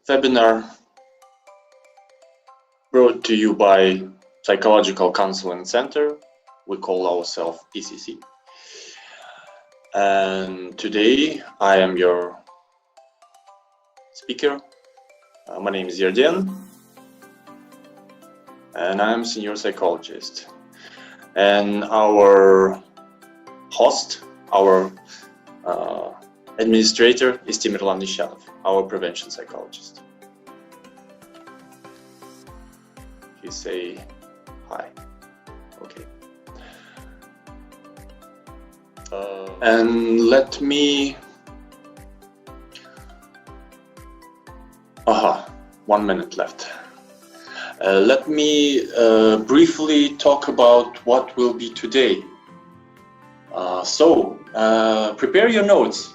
webinar brought to you by Psychological Counselling Center. We call ourselves PCC. And today I am your speaker. My name is Yerden, and I'm a senior psychologist. And our host, our administrator is Yerden Nurtayev, our prevention psychologist. You say hi. Okay. And let me 1 minute left. Let me briefly talk about what will be today. Prepare your notes.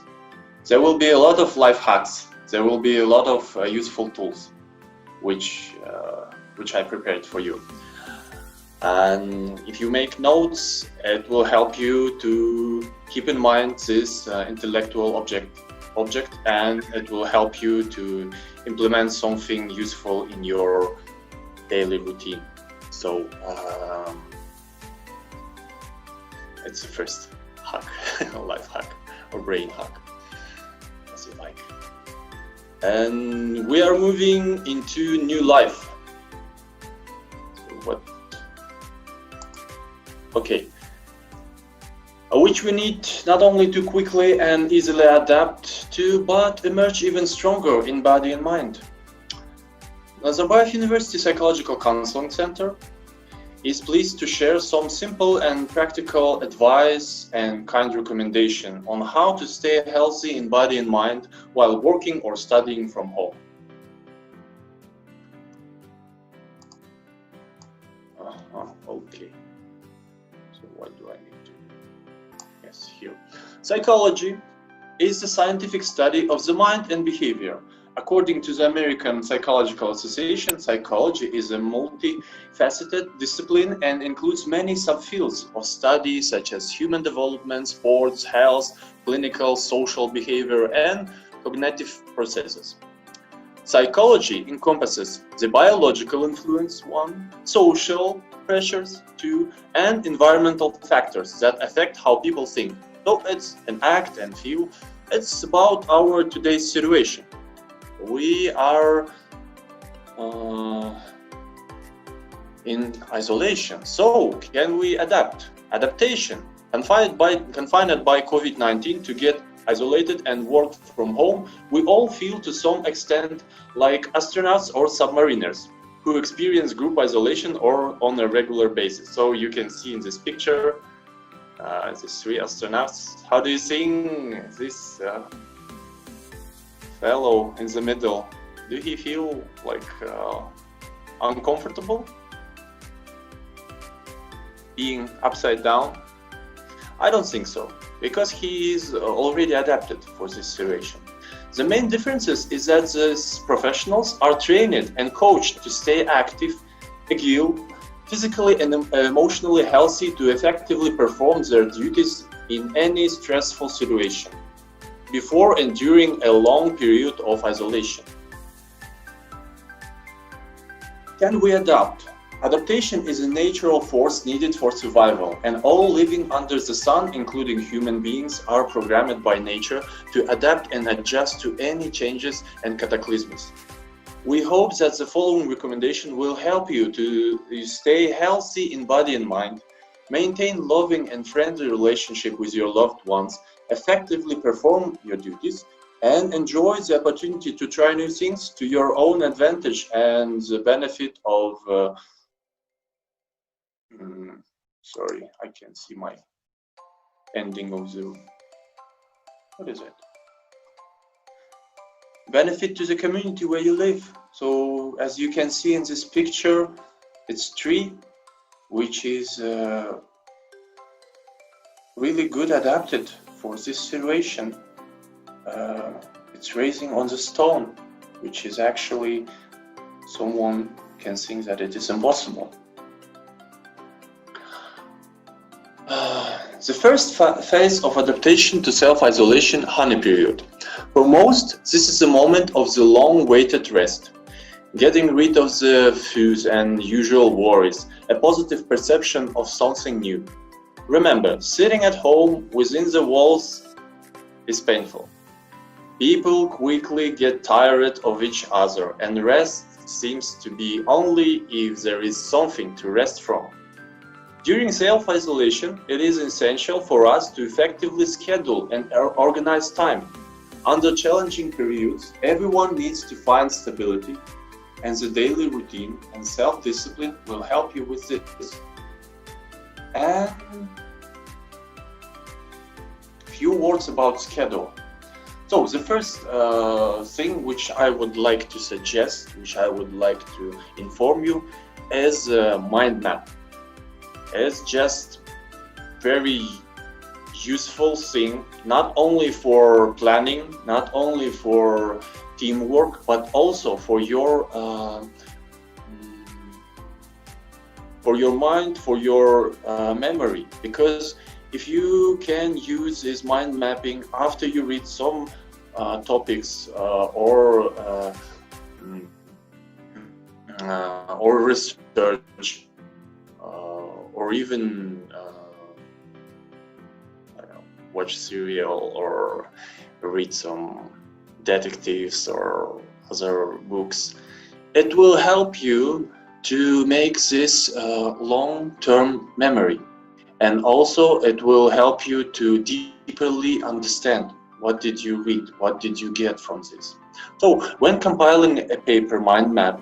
There will be a lot of life hacks. There will be a lot of useful tools which I prepared for you. And if you make notes, it will help you to keep in mind this intellectual object, and it will help you to implement something useful in your daily routine. So it's the first hack, life hack or brain hack, as you like. And we are moving into new life. Which we need not only to quickly and easily adapt to, but emerge even stronger in body and mind. Nazarbayev University Psychological Counseling Center is pleased to share some simple and practical advice and kind recommendation on how to stay healthy in body and mind while working or studying from home. Okay. So what do I need to do? Yes, here. Psychology is the scientific study of the mind and behavior. According to the American Psychological Association, psychology is a multifaceted discipline and includes many subfields of study such as human development, sports, health, clinical, social behavior, and cognitive processes. Psychology encompasses the biological influence, 1, social pressures, 2, and environmental factors that affect how people think. So it's an act and feel. It's about our today's situation. We are in isolation. So can we adapt? Adaptation. Confined by COVID-19 to get isolated and work from home, we all feel to some extent like astronauts or submariners who experience group isolation or on a regular basis. So you can see in this picture these 3 astronauts. How do you think this fellow in the middle, do he feel like uncomfortable being upside down? I don't think so, because he is already adapted for this situation. The main difference is that these professionals are trained and coached to stay active, agile, physically and emotionally healthy to effectively perform their duties in any stressful situation, before and during a long period of isolation. Can we adapt? Adaptation is a natural force needed for survival, and all living under the sun, including human beings, are programmed by nature to adapt and adjust to any changes and cataclysms. We hope that the following recommendation will help you to stay healthy in body and mind, maintain loving and friendly relationship with your loved ones, effectively perform your duties, and enjoy the opportunity to try new things to your own advantage and the benefit of sorry, I can't see my ending of the, what is it? Benefit to the community where you live. So as you can see in this picture, it's tree, which is really good adapted for this situation. It's raising on the stone, which is actually, someone can think that it is impossible. The first phase of adaptation to self-isolation, honey period. For most, this is the moment of the long-awaited rest. Getting rid of the fuse and usual worries, a positive perception of something new. Remember, sitting at home within the walls is painful. People quickly get tired of each other, and rest seems to be only if there is something to rest from. During self-isolation, it is essential for us to effectively schedule and organize time. Under challenging periods, everyone needs to find stability, and the daily routine and self-discipline will help you with this. And few words about schedule. So the first thing which I would like to suggest, which I would like to inform you, is a mind map. It's just very useful thing, not only for planning, not only for teamwork, but also for your mind, for your memory. Because if you can use this mind mapping after you read some topics or research, or even I don't know, watch serial or read some detectives or other books, it will help you to make this long-term memory, and also it will help you to deeply understand what did you read, what did you get from this. So when compiling a paper mind map,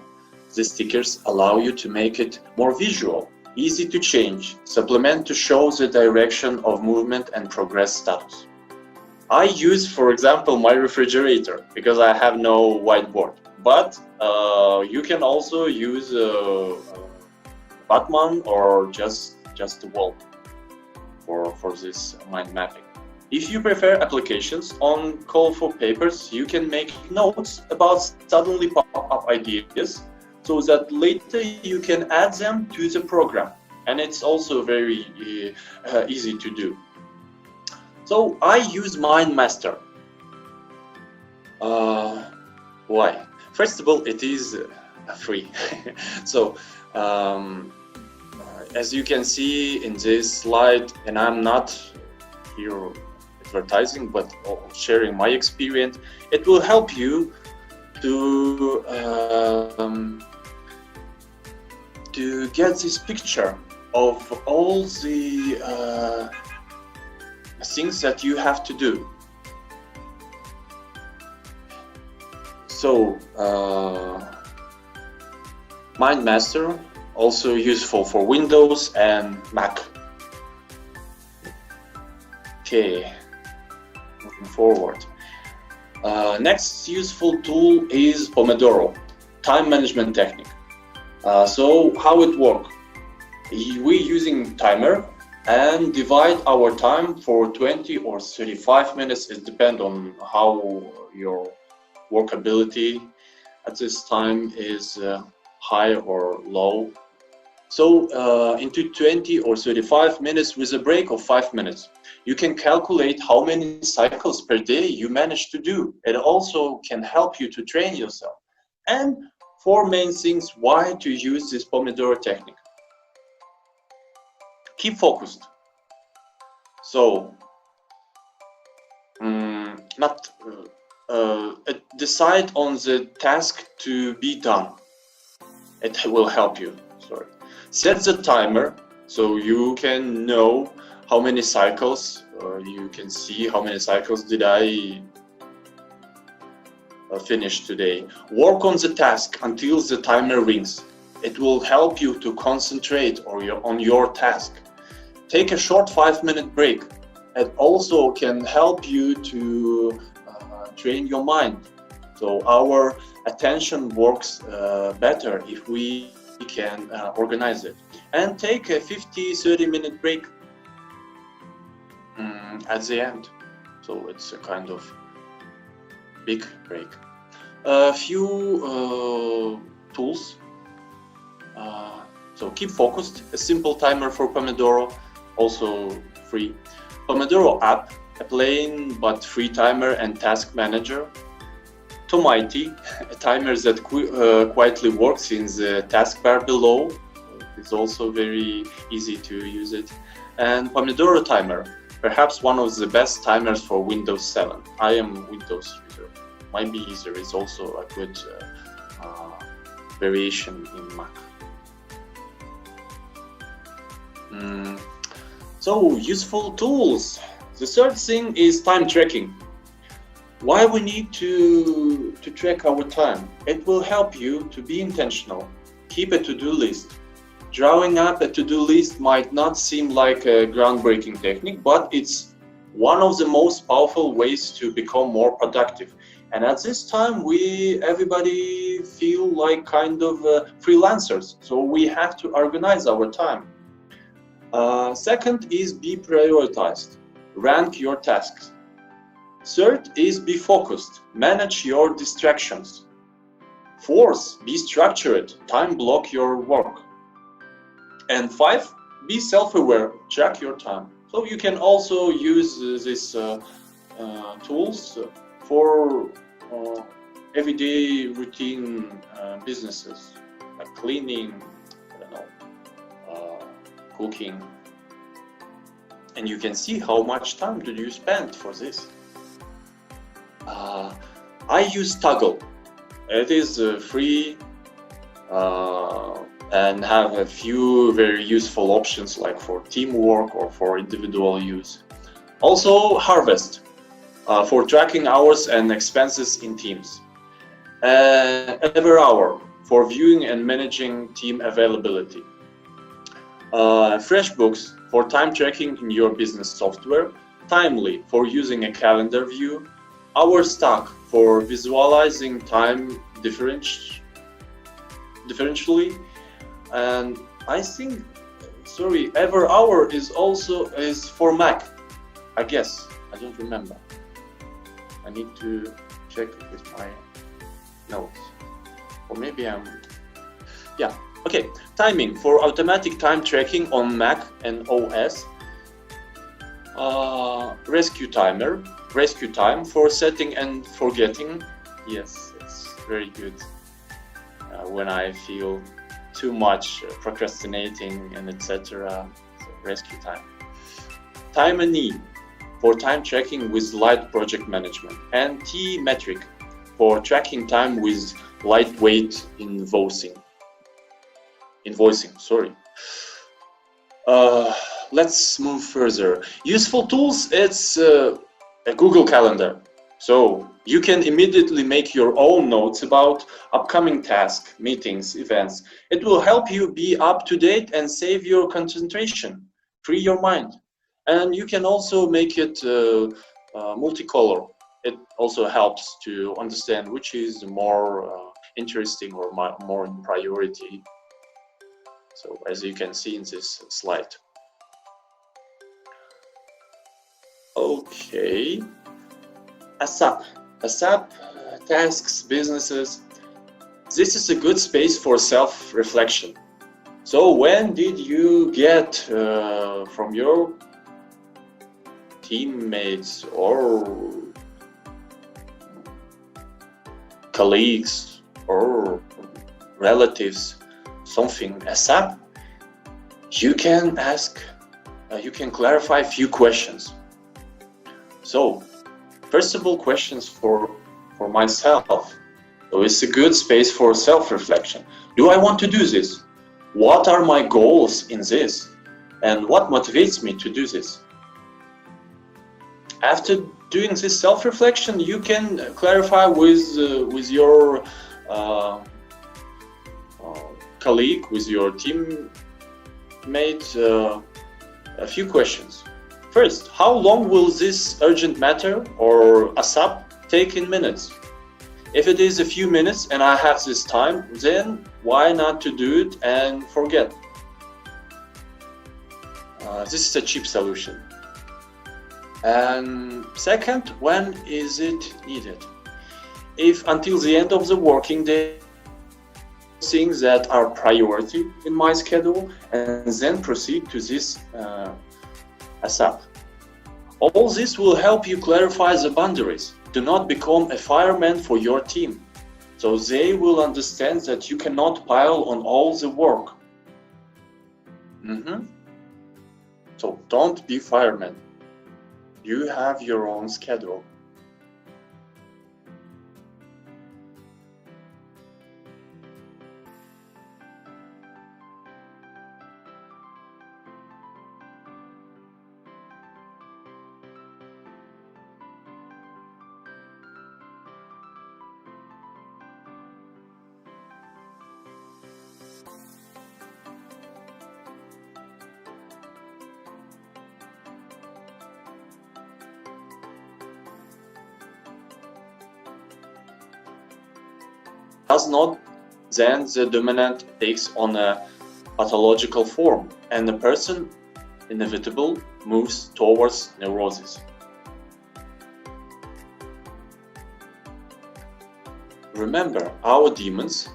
the stickers allow you to make it more visual, easy to change, supplement to show the direction of movement and progress status. I use, for example, my refrigerator because I have no whiteboard, but you can also use Batman or just a wall for this mind mapping. If you prefer applications on colorful papers, you can make notes about suddenly pop-up ideas, so that later you can add them to the program, and it's also very easy to do. So I use MindMaster. Why? First of all, it is free. So as you can see in this slide, and I'm not here advertising, but sharing my experience, it will help you to get this picture of all the things that you have to do. So MindMaster also useful for Windows and Mac. Okay, moving forward. Next useful tool is Pomodoro, time management technique. So how it works? We're using timer and divide our time for 20 or 35 minutes. It depends on how your workability at this time is high or low. So into 20 or 35 minutes with a break of 5 minutes. You can calculate how many cycles per day you manage to do. It also can help you to train yourself. And 4 main things why to use this Pomodoro technique. Keep focused. So, decide on the task to be done. It will help you. Sorry. Set the timer so you can know how many cycles. You can see how many cycles did I finish today. Work on the task until the timer rings. It will help you to concentrate on your task. Take a short 5-minute break. It also can help you to train your mind. So our attention works better if we can organize it. And take a 50-30 minute break at the end. So it's a kind of big break. A few tools. So keep focused, a simple timer for Pomodoro, also free. Pomodoro app, a plain but free timer and task manager. Tomaiti, a timer that quietly works in the taskbar below. It's also very easy to use it. And Pomodoro timer, perhaps one of the best timers for Windows 7. I am Windows user. My B user is also a good variation in Mac. So, useful tools. The third thing is time tracking. Why we need to track our time? It will help you to be intentional. Keep a to-do list. Drawing up a to-do list might not seem like a groundbreaking technique, but it's one of the most powerful ways to become more productive. And at this time, everybody feel like kind of freelancers, so we have to organize our time. Second is be prioritized. Rank your tasks. Third is be focused. Manage your distractions. Fourth, be structured. Time block your work. And 5, be self-aware, track your time. So you can also use these tools for everyday routine businesses, like cleaning, cooking. And you can see how much time do you spend for this. I use Toggle. It is free and have a few very useful options like for teamwork or for individual use. Also Harvest for tracking hours and expenses in teams. EverHour for viewing and managing team availability. FreshBooks for time tracking in your business software. Timely for using a calendar view. HourStack for visualizing time differentially. And I think, EverHour is for Mac, I guess. I don't remember. I need to check it with my notes. Or maybe yeah. Okay, timing for automatic time tracking on Mac and OS. Rescue time for setting and forgetting. Yes, it's very good when I feel too much procrastinating and etc. So rescue time. Time and need for time tracking with light project management, and T-metric for tracking time with lightweight invoicing. Let's move further. Useful tools, it's a Google Calendar. So you can immediately make your own notes about upcoming tasks, meetings, events. It will help you be up to date and save your concentration, free your mind. And you can also make it multicolor. It also helps to understand which is more interesting or more in priority. So as you can see in this slide. Okay. ASAP, tasks, businesses. This is a good space for self-reflection. So when did you get from your teammates or colleagues or relatives something ASAP? You can ask, you can clarify a few questions. So, first of all, questions for myself. So it's a good space for self-reflection. Do I want to do this? What are my goals in this? And what motivates me to do this? After doing this self-reflection, you can clarify with your colleague, with your teammate, a few questions. First, how long will this urgent matter or ASAP take in minutes? If it is a few minutes and I have this time, then why not to do it and forget? This is a cheap solution. And second, when is it needed? If until the end of the working day, things that are priority in my schedule, and then proceed to this ASAP. All this will help you clarify the boundaries. Do not become a fireman for your team. So they will understand that you cannot pile on all the work. So don't be fireman. You have your own schedule. Does not, then the dominant takes on a pathological form, and the person inevitably moves towards neurosis. Remember, our demons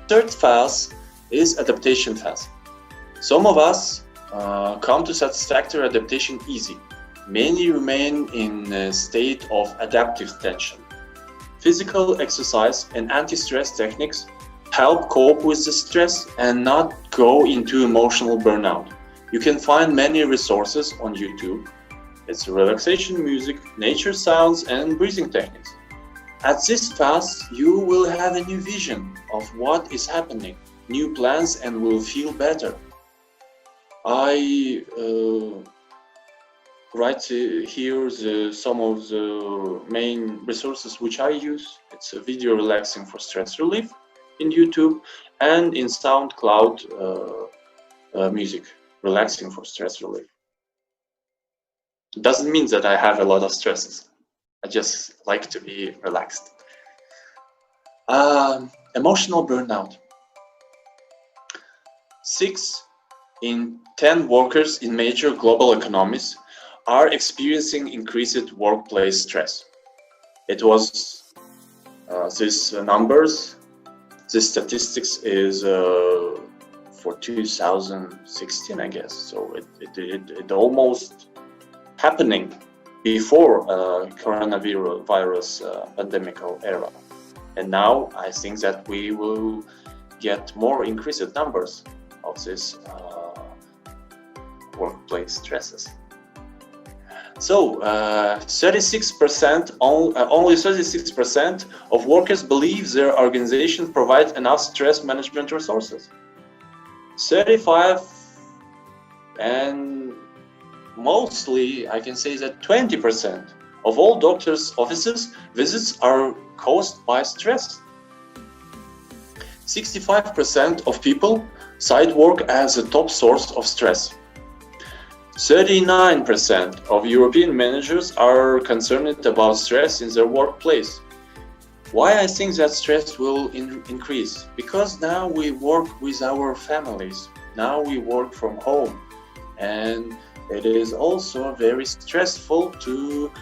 third phase is adaptation phase. Some of us come to satisfactory adaptation easy. Many remain in a state of adaptive tension. Physical exercise and anti-stress techniques help cope with the stress and not go into emotional burnout. You can find many resources on YouTube. It's relaxation music, nature sounds, and breathing techniques. At this phase, you will have a new vision of what is happening, new plans, and will feel better. I write here some of the main resources which I use. It's a video relaxing for stress relief in YouTube, and in SoundCloud music relaxing for stress relief. It doesn't mean that I have a lot of stresses. I just like to be relaxed. Emotional burnout. 6 in 10 workers in major global economies are experiencing increased workplace stress. It was these numbers, this statistics is for 2016, I guess. So it almost happening before coronavirus pandemic era. And now I think that we will get more increased numbers of this workplace stresses. So 36%, only 36% of workers believe their organization provides enough stress management resources. 35, and mostly I can say that 20% of all doctors' offices visits are caused by stress. 65% of people cite work as a top source of stress. 39% of European managers are concerned about stress in their workplace. Why I think that stress will increase? Because now we work with our families. Now we work from home, and it is also very stressful to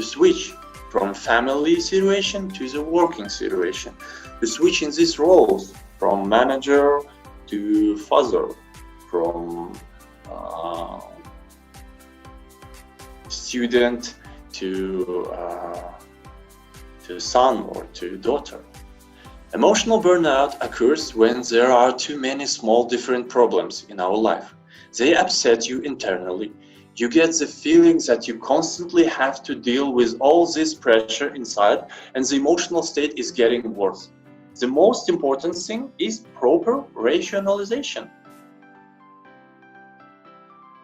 switch from family situation to the working situation, to switch in these roles from manager to father, from student to son or to daughter. Emotional burnout occurs when there are too many small different problems in our life. They upset you internally. You get the feeling that you constantly have to deal with all this pressure inside, and the emotional state is getting worse. The most important thing is proper rationalization.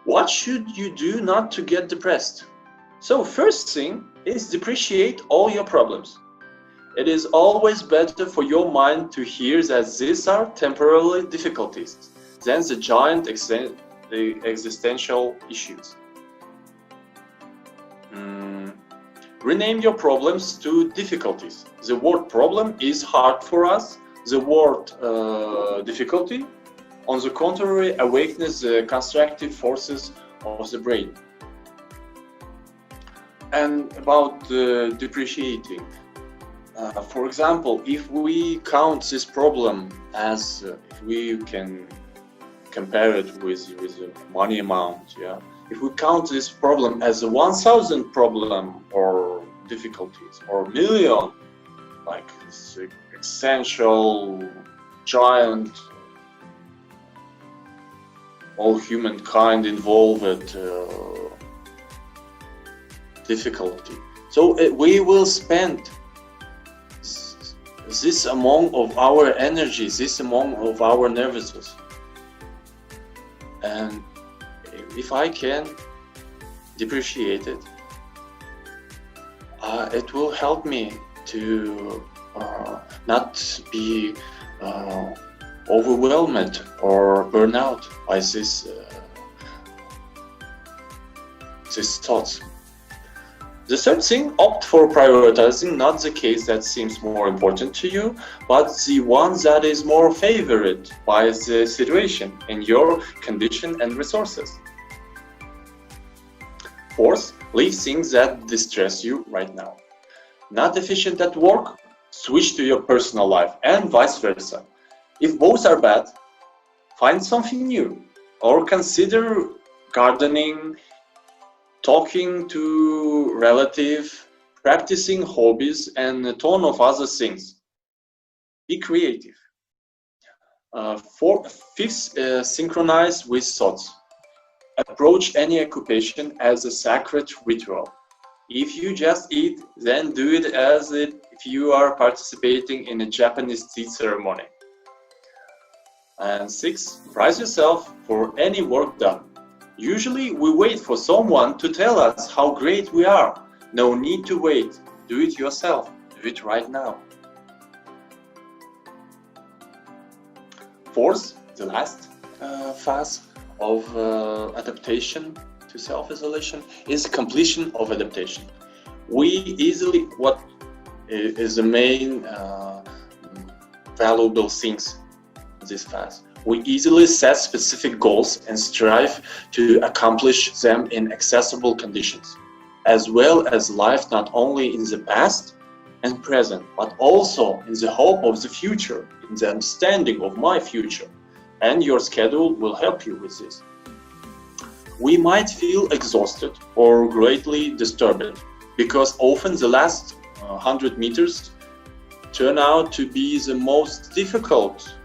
What should you do not to get depressed? So first thing is depreciate all your problems. It is always better for your mind to hear that these are temporary difficulties than the giant existential issues. Rename your problems to difficulties. The word problem is hard for us. The word difficulty, on the contrary, awakens the constructive forces of the brain. And about depreciating. For example, if we count this problem as, if we can compare it with a money amount, yeah. If we count this problem as a 1,000 problem or difficulties, or million, like this essential, giant, all humankind involved difficulty. So we will spend this amount of our energy, this amount of our nervousness. And if I can depreciate it, it will help me to not be overwhelmed or burn out by these thoughts. The third thing, opt for prioritizing not the case that seems more important to you, but the one that is more favored by the situation and your condition and resources. Fourth, leave things that distress you right now. Not efficient at work, switch to your personal life, and vice versa. If both are bad, find something new, or consider gardening, talking to relatives, practicing hobbies, and a ton of other things. Be creative. Fifth, synchronize with thoughts. Approach any occupation as a sacred ritual. If you just eat, then do it as if you are participating in a Japanese tea ceremony. And six, prize yourself for any work done. Usually we wait for someone to tell us how great we are. No need to wait. Do it yourself. Do it right now. Fourth, the last phase of adaptation to self-isolation is completion of adaptation. What is the main valuable things in this phase? We easily set specific goals and strive to accomplish them in accessible conditions, as well as life not only in the past and present, but also in the hope of the future, in the understanding of my future. And your schedule will help you with this. We might feel exhausted or greatly disturbed, because often the last 100 meters turn out to be the most difficult.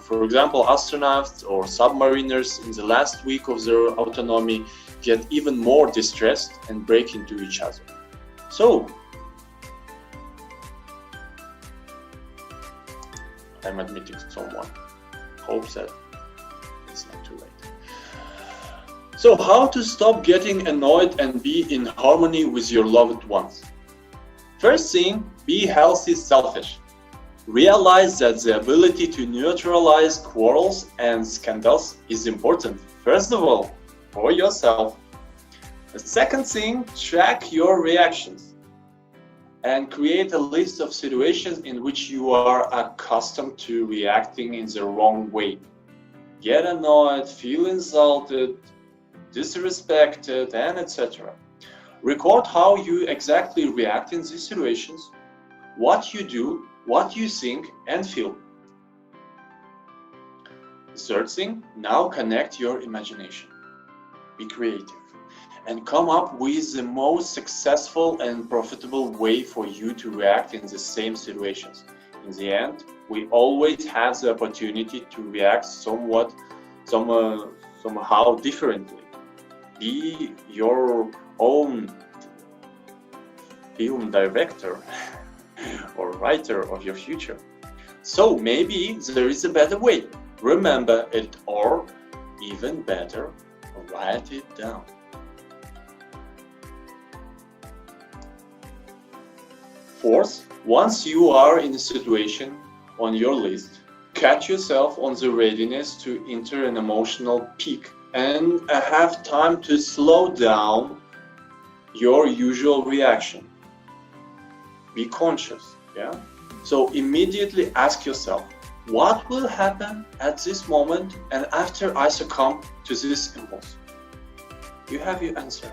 For example, astronauts or submariners in the last week of their autonomy get even more distressed and break into each other. So, I'm admitting someone. Hope that it's not too late. So, how to stop getting annoyed and be in harmony with your loved ones? First thing, be healthy selfish. Realize that the ability to neutralize quarrels and scandals is important, first of all, for yourself. The second thing, track your reactions and create a list of situations in which you are accustomed to reacting in the wrong way. Get annoyed, feel insulted, disrespected, and etc. Record how you exactly react in these situations, what you do, what you think and feel. Third thing, now connect your imagination. Be creative and come up with the most successful and profitable way for you to react in the same situations. In the end, we always have the opportunity to react somehow differently. Be your own film director or writer of your future. So maybe there is a better way. Remember it, or even better, write it down. Fourth, once you are in a situation on your list, catch yourself on the readiness to enter an emotional peak and have time to slow down your usual reaction. Be conscious, yeah? So immediately ask yourself, what will happen at this moment and after I succumb to this impulse? You have your answer.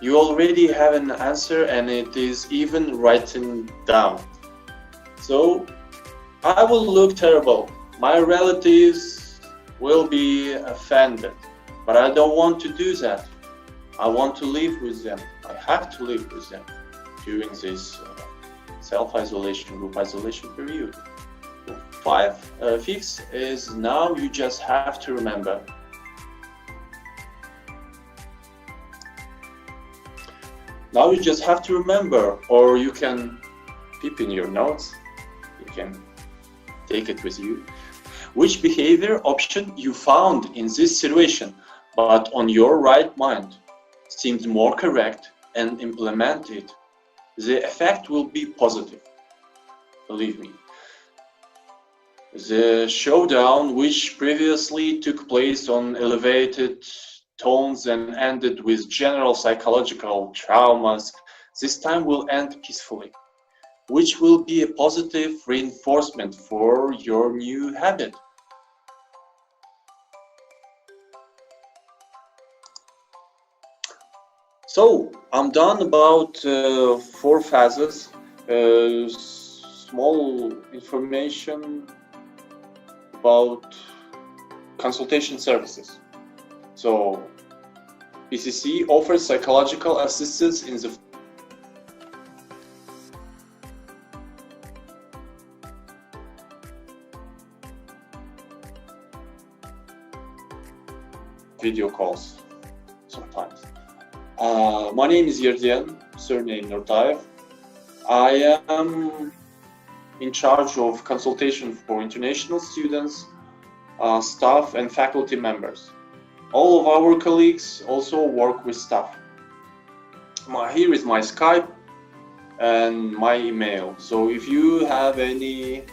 You already have an answer and it is even written down. So, I will look terrible. My relatives will be offended, but I don't want to do that. I want to live with them. I have to live with them during this self-isolation, group isolation period. Fifth is now you just have to remember. Now you just have to remember, or you can keep in your notes, you can take it with you, which behavior option you found in this situation, but on your right mind, seemed more correct and implement it. The effect will be positive, believe me. The showdown, which previously took place on elevated tones and ended with general psychological traumas, this time will end peacefully, which will be a positive reinforcement for your new habit. So, I'm done about 4 phases. Small information about consultation services. So, PCC offers psychological assistance in the video calls sometimes. My name is Yerden, surname Nurtayev. I am in charge of consultation for international students, staff and faculty members. All of our colleagues also work with staff. Here is my Skype and my email. So if you have any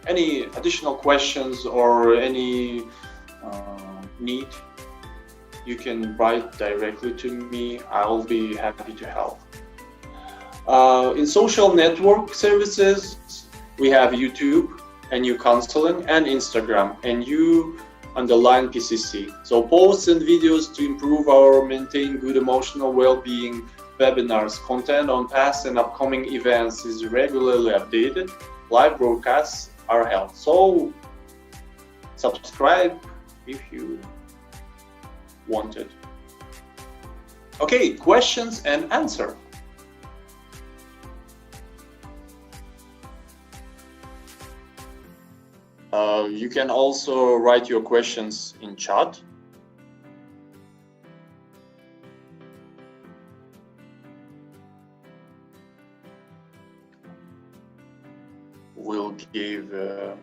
additional questions or any need, you can write directly to me. I'll be happy to help. In social network services, we have YouTube, NU Counseling, and Instagram, NU_PCC. So posts and videos to improve or maintain good emotional well-being, webinars, content on past and upcoming events is regularly updated, live broadcasts are held. So subscribe if you wanted. Okay, questions and answer. You can also write your questions in chat. We'll give, I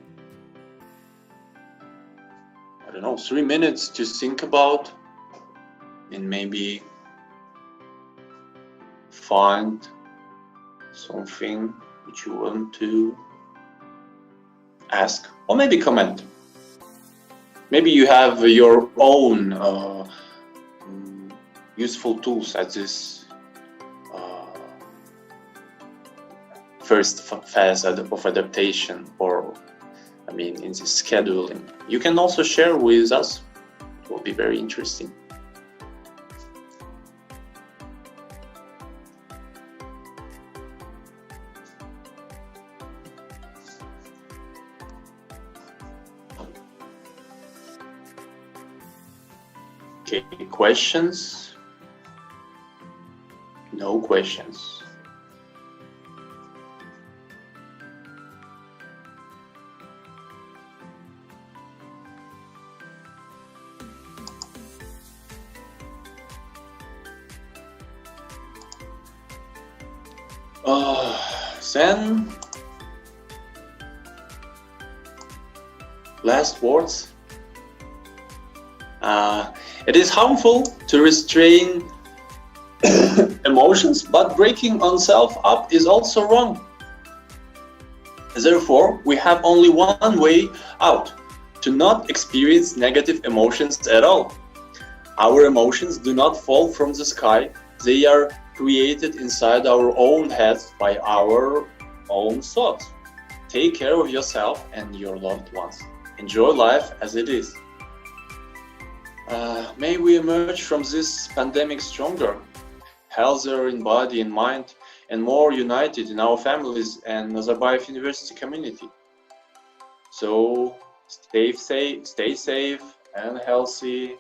don't know, 3 minutes to think about and maybe find something which you want to ask, or maybe comment. Maybe you have your own useful tools at this first phase of adaptation, or I mean in this scheduling. You can also share with us. It will be very interesting. Okay, questions? No questions. Then, last words. It is harmful to restrain emotions, but breaking oneself up is also wrong. Therefore, we have only one way out: to not experience negative emotions at all. Our emotions do not fall from the sky, they are created inside our own heads by our own thoughts. Take care of yourself and your loved ones. Enjoy life as it is. May we emerge from this pandemic stronger, healthier in body and mind, and more united in our families and Nazarbayev University community. So stay safe and healthy,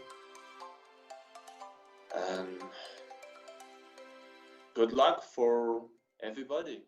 and good luck for everybody.